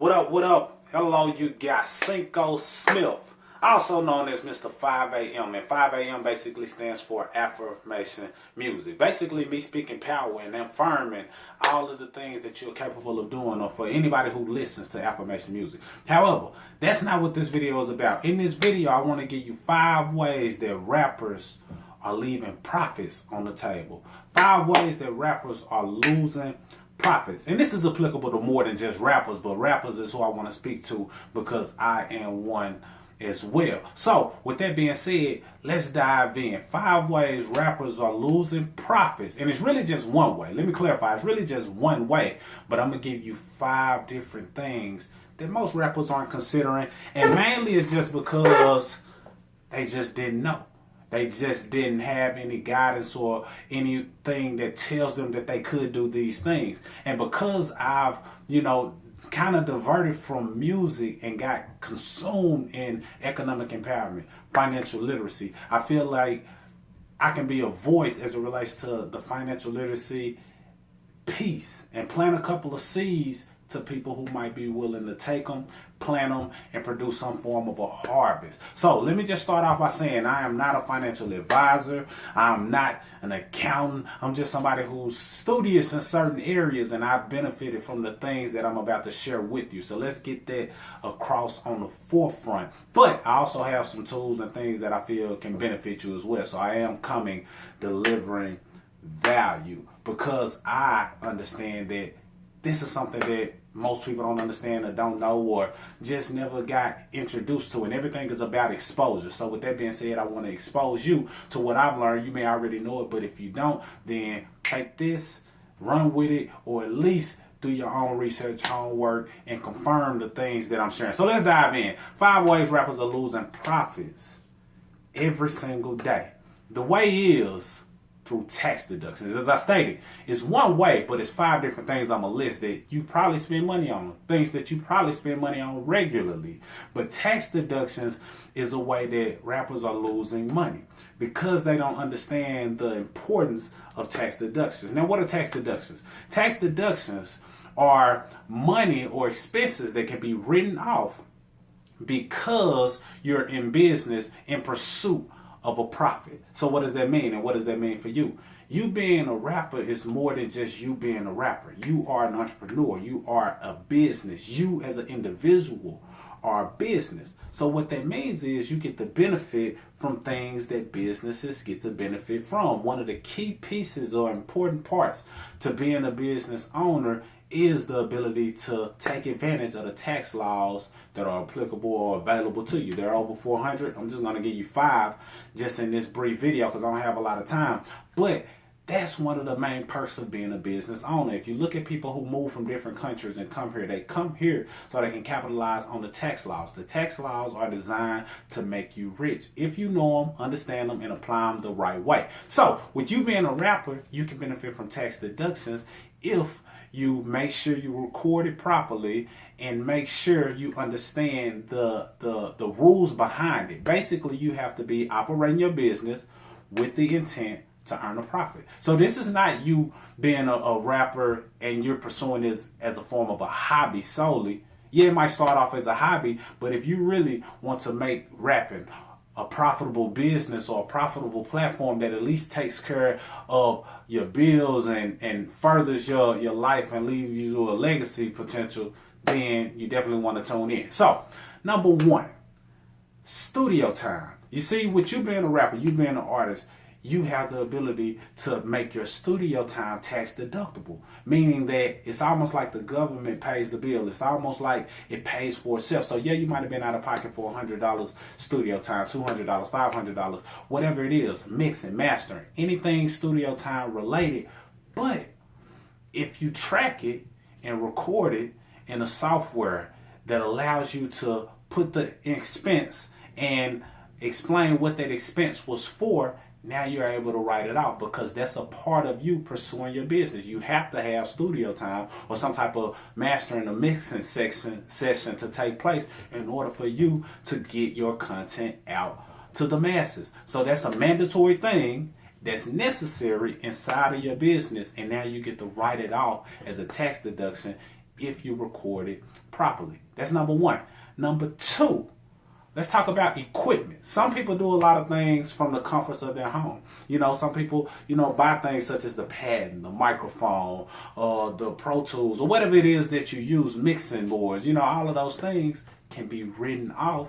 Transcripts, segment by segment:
What up, what up? Hello, you got Cinco Smith, also known as Mr. 5am. And 5am basically stands for affirmation music. Basically me speaking power and affirming all of the things that you're capable of doing, or for anybody who listens to affirmation music. However, that's not what this video is about. In this video, I want to give you 5 ways that rappers are leaving profits on the table. 5 ways that rappers are losing profits. And this is applicable to more than just rappers, but rappers is who I want to speak to because I am one as well. So with that being said, let's dive in. 5 ways rappers are losing profits. And it's really just one way. Let me clarify. It's really just one way, but I'm going to give you 5 different things that most rappers aren't considering. And mainly it's just because they just didn't know. They just didn't have any guidance or anything that tells them that they could do these things. And because I've, kind of diverted from music and got consumed in economic empowerment, financial literacy, I feel like I can be a voice as it relates to the financial literacy piece and plant a couple of seeds to people who might be willing to take them, plant them, and produce some form of a harvest. So let me just start off by saying I am not a financial advisor. I'm not an accountant. I'm just somebody who's studious in certain areas, and I've benefited from the things that I'm about to share with you. So let's get that across on the forefront. But I also have some tools and things that I feel can benefit you as well. So I am coming delivering value because I understand that this is something that most people don't understand or don't know or just never got introduced to. And everything is about exposure. So with that being said, I want to expose you to what I've learned. You may already know it, but if you don't, then take this, run with it, or at least do your own research, homework, and confirm the things that I'm sharing. So let's dive in. 5 ways rappers are losing profits every single day. The way is through tax deductions. As I stated, it's one way, but it's 5 different things I'm gonna list that you probably spend money on, things that you probably spend money on regularly. But tax deductions is a way that rappers are losing money because they don't understand the importance of tax deductions. Now, what are tax deductions? Tax deductions are money or expenses that can be written off because you're in business in pursuit of a profit. So what does that mean, and what does that mean for you? You being a rapper is more than just you being a rapper. You are an entrepreneur. You are a business. You as an individual are a business. So what that means is you get the benefit from things that businesses get to benefit from. One of the key pieces or important parts to being a business owner is the ability to take advantage of the tax laws that are applicable or available to you. There are over 400. I'm just going to give you 5 just in this brief video because I don't have a lot of time. But that's one of the main perks of being a business owner. If you look at people who move from different countries and come here, they come here so they can capitalize on the tax laws. The tax laws are designed to make you rich if you know them, understand them, and apply them the right way. So with you being a rapper, you can benefit from tax deductions if you make sure you record it properly and make sure you understand the rules behind it. Basically, you have to be operating your business with the intent to earn a profit. So this is not you being a rapper and you're pursuing this as a form of a hobby solely. Yeah, it might start off as a hobby, but if you really want to make rapping a profitable business or a profitable platform that at least takes care of your bills and furthers your life and leaves you a legacy potential, then you definitely want to tune in. So, number 1, studio time. You see, with you being a rapper, you being an artist, you have the ability to make your studio time tax deductible, meaning that it's almost like the government pays the bill. It's almost like it pays for itself. So yeah, you might have been out of pocket for $100 studio time, $200, $500, whatever it is, mixing, mastering, anything studio time related. But if you track it and record it in a software that allows you to put the expense and explain what that expense was for, now you're able to write it out because that's a part of you pursuing your business. You have to have studio time or some type of mastering or mixing session to take place in order for you to get your content out to the masses. So that's a mandatory thing that's necessary inside of your business, and now you get to write it off as a tax deduction if you record it properly. That's number one. Number two, let's talk about equipment. Some people do a lot of things from the comforts of their home. Some people, buy things such as the pad, the microphone, the Pro Tools, or whatever it is that you use, mixing boards. All of those things can be written off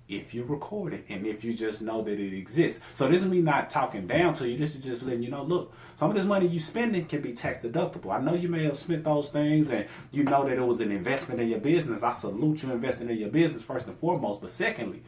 if you record it and if you just know that it exists. So this is me not talking down to you. This is just letting you know, look, some of this money you spending can be tax deductible. I know you may have spent those things and you know that it was an investment in your business. I salute you investing in your business first and foremost. But secondly,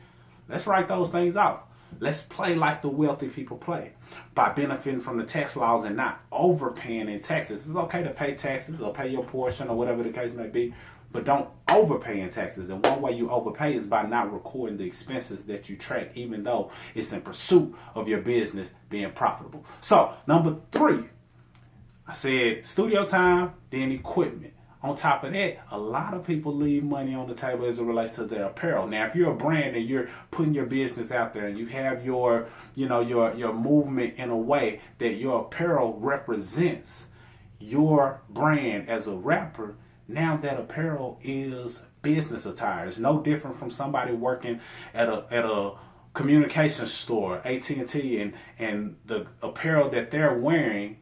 let's write those things off. Let's play like the wealthy people play by benefiting from the tax laws and not overpaying in taxes. It's okay to pay taxes or pay your portion or whatever the case may be, but don't overpay in taxes. And one way you overpay is by not recording the expenses that you track, even though it's in pursuit of your business being profitable. So, number three, I said studio time, then equipment. On top of that, a lot of people leave money on the table as it relates to their apparel. Now, if you're a brand and you're putting your business out there and you have your movement in a way that your apparel represents your brand as a rapper, now that apparel is business attire. It's no different from somebody working at a communication store, AT&T, and the apparel that they're wearing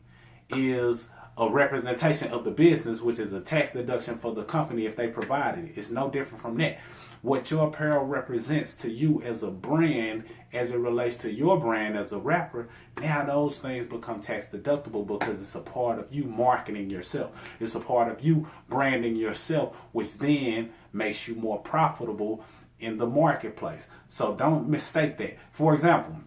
is a representation of the business, which is a tax deduction for the company if they provided it. It's no different from that. What your apparel represents to you as a brand, as it relates to your brand as a rapper, now those things become tax deductible because it's a part of you marketing yourself. It's a part of you branding yourself, which then makes you more profitable in the marketplace. So don't mistake that. For example,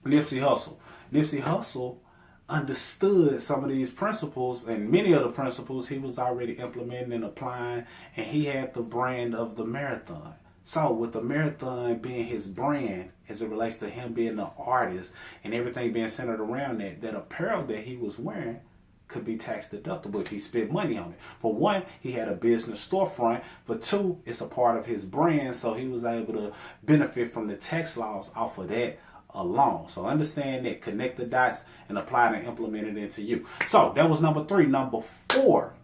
Nipsey Hussle. Nipsey Hussle understood some of these principles, and many of the principles he was already implementing and applying, and he had the brand of the marathon. So with the marathon being his brand as it relates to him being the artist and everything being centered around that apparel that he was wearing could be tax deductible if he spent money on it. For one, he had a business storefront. For two, it's a part of his brand, so he was able to benefit from the tax laws off of that alone. So understand that, connect the dots, and apply it and implement it into you. So that was number three. Number four,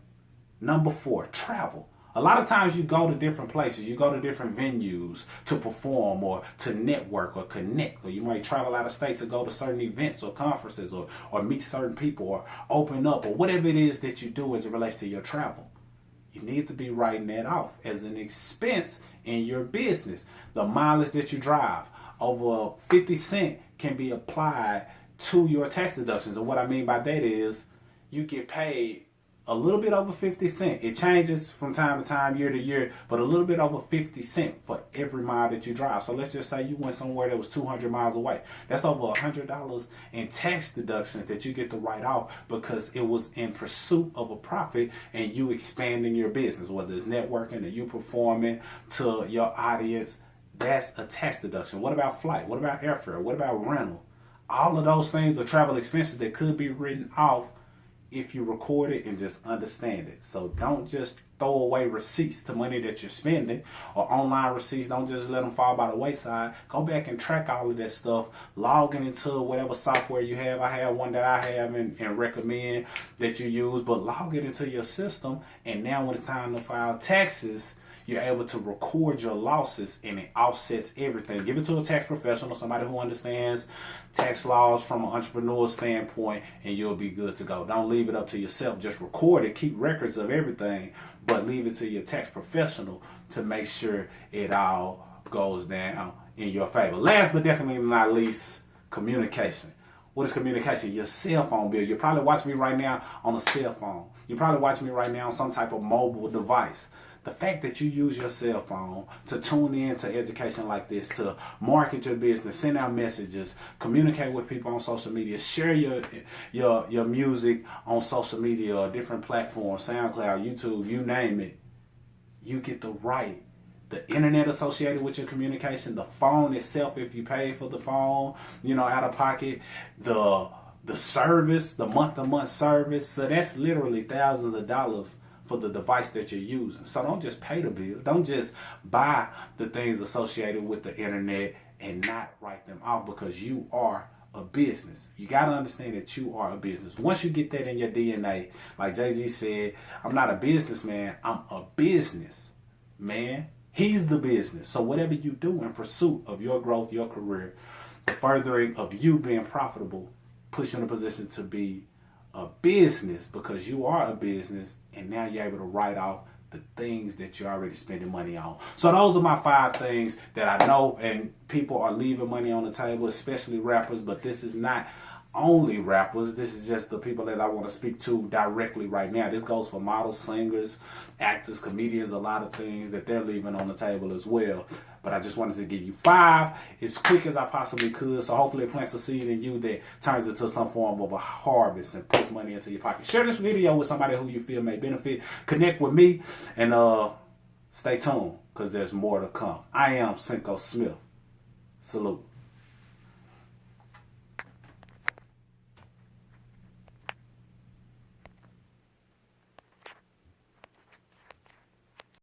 travel. A lot of times you go to different places, you go to different venues to perform or to network or connect, or you might travel out of state to go to certain events or conferences or meet certain people or open up or whatever it is that you do as it relates to your travel. You need to be writing that off as an expense in your business. The mileage that you drive, over 50 cents can be applied to your tax deductions. And what I mean by that is you get paid a little bit over 50 cents. It changes from time to time, year to year, but a little bit over 50 cents for every mile that you drive. So let's just say you went somewhere that was 200 miles away. That's over $100 in tax deductions that you get to write off because it was in pursuit of a profit and you expanding your business, whether it's networking or you performing to your audience. That's a tax deduction. What about flight? What about airfare? What about rental? All of those things are travel expenses that could be written off if you record it and just understand it. So don't just throw away receipts to money that you're spending or online receipts. Don't just let them fall by the wayside. Go back and track all of that stuff. Log into whatever software you have. I have one that I have and recommend that you use, but log it into your system. And now when it's time to file taxes, you're able to record your losses and it offsets everything. Give it to a tax professional, somebody who understands tax laws from an entrepreneur standpoint, and you'll be good to go. Don't leave it up to yourself. Just record it. Keep records of everything, but leave it to your tax professional to make sure it all goes down in your favor. Last but definitely not least, communication. What is communication? Your cell phone bill. You're probably watching me right now on a cell phone. You're probably watching me right now on some type of mobile device. The fact that you use your cell phone to tune in to education like this, to market your business, send out messages, communicate with people on social media, share your music on social media or different platforms, SoundCloud, YouTube, you name it, you get the right. The internet associated with your communication, the phone itself, if you pay for the phone, out of pocket, the service, the month-to-month service. So that's literally thousands of dollars for the device that you're using. So don't just pay the bill. Don't just buy the things associated with the internet and not write them off because you are a business. You got to understand that you are a business. Once you get that in your DNA, like Jay-Z said, I'm not a businessman, I'm a business man. He's the business. So whatever you do in pursuit of your growth, your career, the furthering of you being profitable, puts you in a position to be a business, because you are a business, and now you're able to write off the things that you're already spending money on. So those are my 5 things that I know, and people are leaving money on the table, especially rappers, but this is not only rappers. This is just the people that I want to speak to directly right now. This goes for models, singers, actors, comedians, a lot of things that they're leaving on the table as well. But I just wanted to give you 5 as quick as I possibly could. So hopefully it plants a seed in you that turns into some form of a harvest and puts money into your pocket. Share this video with somebody who you feel may benefit. Connect with me, and stay tuned, because there's more to come. I am Cinco Smith. Salute.